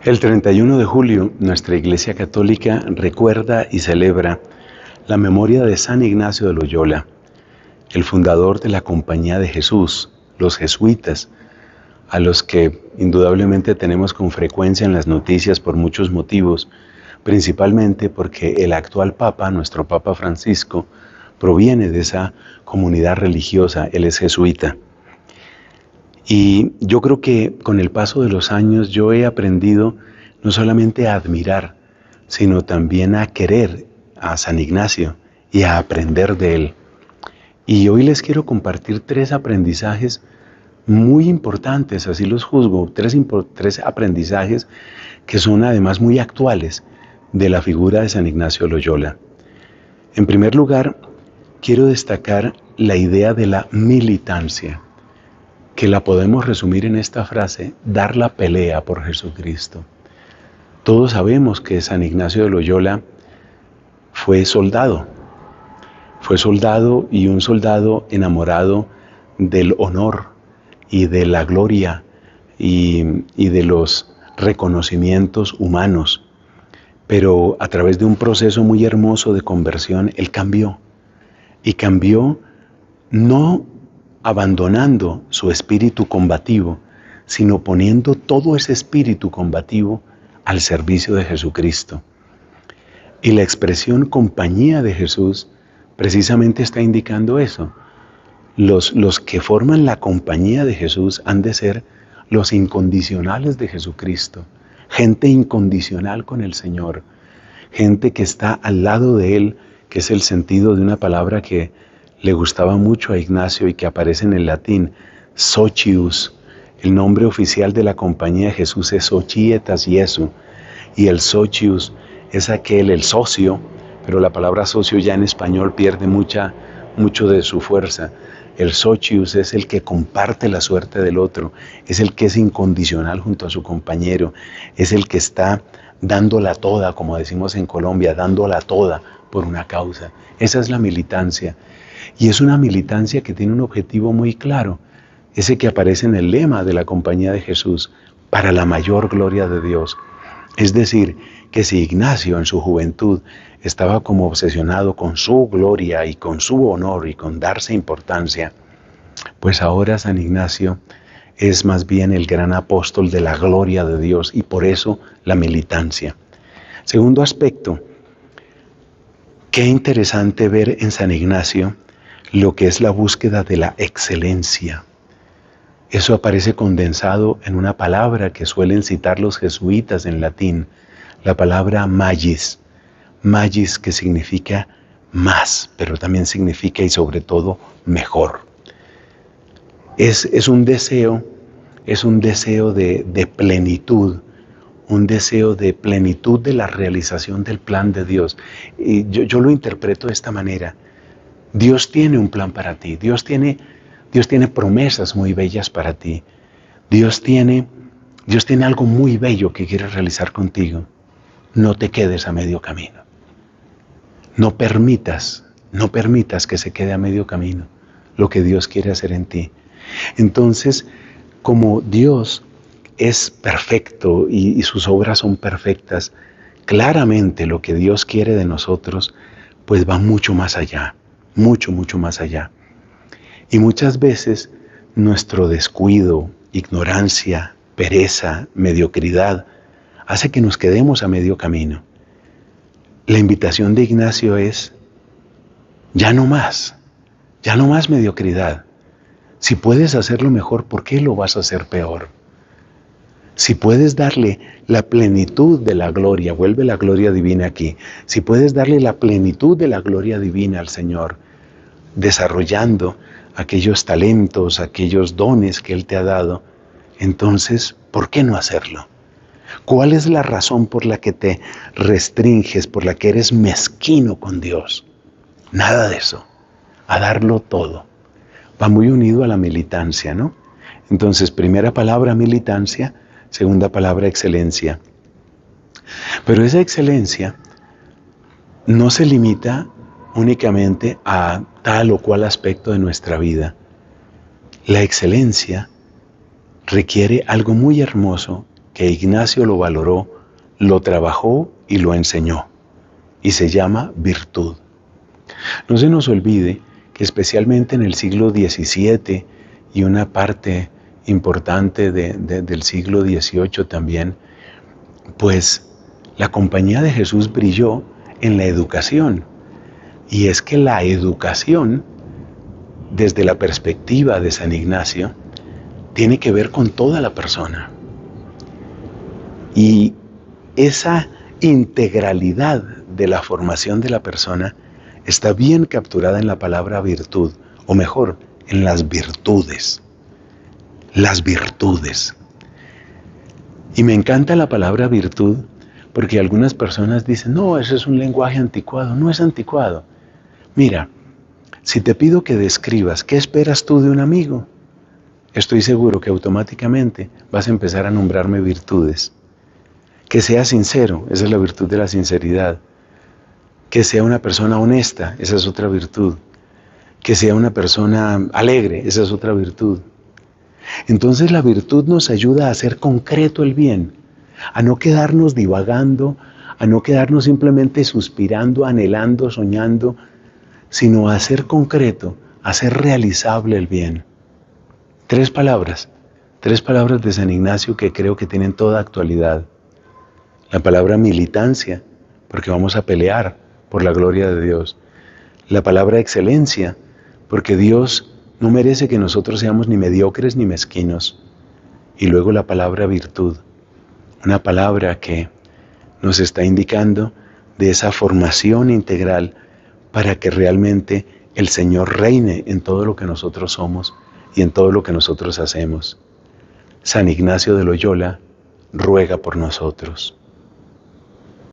El 31 de julio, nuestra Iglesia Católica recuerda y celebra la memoria de San Ignacio de Loyola, el fundador de la Compañía de Jesús, los jesuitas, a los que indudablemente tenemos con frecuencia en las noticias por muchos motivos, principalmente porque el actual Papa, nuestro Papa Francisco, proviene de esa comunidad religiosa, él es jesuita. Y yo creo que con el paso de los años yo he aprendido no solamente a admirar, sino también a querer a San Ignacio y a aprender de él. Y hoy les quiero compartir 3 aprendizajes muy importantes, así los juzgo, 3 aprendizajes que son además muy actuales de la figura de San Ignacio de Loyola. En primer lugar, quiero destacar la idea de la militancia, que la podemos resumir en esta frase: dar la pelea por Jesucristo. Todos sabemos que San Ignacio de Loyola fue soldado y un soldado enamorado del honor y de la gloria y de los reconocimientos humanos. Pero a través de un proceso muy hermoso de conversión, él cambió. Y cambió no abandonando su espíritu combativo, sino poniendo todo ese espíritu combativo al servicio de Jesucristo. Y la expresión compañía de Jesús precisamente está indicando eso. Los que forman la compañía de Jesús han de ser los incondicionales de Jesucristo, gente incondicional con el Señor, gente que está al lado de Él, que es el sentido de una palabra que le gustaba mucho a Ignacio y que aparece en el latín, socius. El nombre oficial de la compañía de Jesús es Societas Jesu, y el socius es el socio, pero la palabra socio ya en español pierde mucho de su fuerza. El socius es el que comparte la suerte del otro, es el que es incondicional junto a su compañero, es el que está dándola toda, como decimos en Colombia, dándola toda por una causa. Esa es la militancia. Y es una militancia que tiene un objetivo muy claro, ese que aparece en el lema de la Compañía de Jesús: para la mayor gloria de Dios. Es decir, que si Ignacio en su juventud estaba como obsesionado con su gloria y con su honor y con darse importancia, pues ahora San Ignacio es más bien el gran apóstol de la gloria de Dios, y por eso la militancia. Segundo aspecto, qué interesante ver en San Ignacio lo que es la búsqueda de la excelencia. Eso aparece condensado en una palabra que suelen citar los jesuitas en latín, la palabra magis. Magis, que significa más, pero también significa y sobre todo mejor. Es un deseo de plenitud, un deseo de plenitud de la realización del plan de Dios. Y yo lo interpreto de esta manera: Dios tiene un plan para ti, Dios tiene promesas muy bellas para ti, Dios tiene algo muy bello que quiere realizar contigo. No te quedes a medio camino. No permitas que se quede a medio camino lo que Dios quiere hacer en ti. Entonces, como Dios es perfecto y sus obras son perfectas, claramente lo que Dios quiere de nosotros pues va mucho más allá, mucho más allá. Y muchas veces nuestro descuido, ignorancia, pereza, mediocridad hace que nos quedemos a medio camino. La invitación de Ignacio es: ya no más mediocridad. Si puedes hacerlo mejor, ¿por qué lo vas a hacer peor? Si puedes darle la plenitud de la gloria, vuelve la gloria divina aquí, si puedes darle la plenitud de la gloria divina al Señor, desarrollando aquellos talentos, aquellos dones que Él te ha dado, entonces, ¿por qué no hacerlo? ¿Cuál es la razón por la que te restringes, por la que eres mezquino con Dios? Nada de eso. A darlo todo. Va muy unido a la militancia, ¿no? Entonces, primera palabra, militancia; segunda palabra, excelencia. Pero esa excelencia no se limita únicamente a tal o cual aspecto de nuestra vida. La excelencia requiere algo muy hermoso que Ignacio lo valoró, lo trabajó y lo enseñó. Y se llama virtud. No se nos olvide que especialmente en el siglo XVII y una parte importante del siglo XVIII también, pues la Compañía de Jesús brilló en la educación. Y es que la educación, desde la perspectiva de San Ignacio, tiene que ver con toda la persona. Y esa integralidad de la formación de la persona está bien capturada en la palabra virtud, o mejor, en las virtudes. Las virtudes. Y me encanta la palabra virtud porque algunas personas dicen, no, eso es un lenguaje anticuado. No es anticuado. Mira, si te pido que describas qué esperas tú de un amigo, estoy seguro que automáticamente vas a empezar a nombrarme virtudes. Que sea sincero, esa es la virtud de la sinceridad. Que sea una persona honesta, esa es otra virtud. Que sea una persona alegre, esa es otra virtud. Entonces la virtud nos ayuda a hacer concreto el bien, a no quedarnos divagando, a no quedarnos simplemente suspirando, anhelando, soñando, sino a hacer concreto, a hacer realizable el bien. Tres palabras de San Ignacio que creo que tienen toda actualidad. La palabra militancia, porque vamos a pelear por la gloria de Dios. La palabra excelencia, porque Dios no merece que nosotros seamos ni mediocres ni mezquinos. Y luego la palabra virtud, una palabra que nos está indicando de esa formación integral para que realmente el Señor reine en todo lo que nosotros somos y en todo lo que nosotros hacemos. San Ignacio de Loyola ruega por nosotros.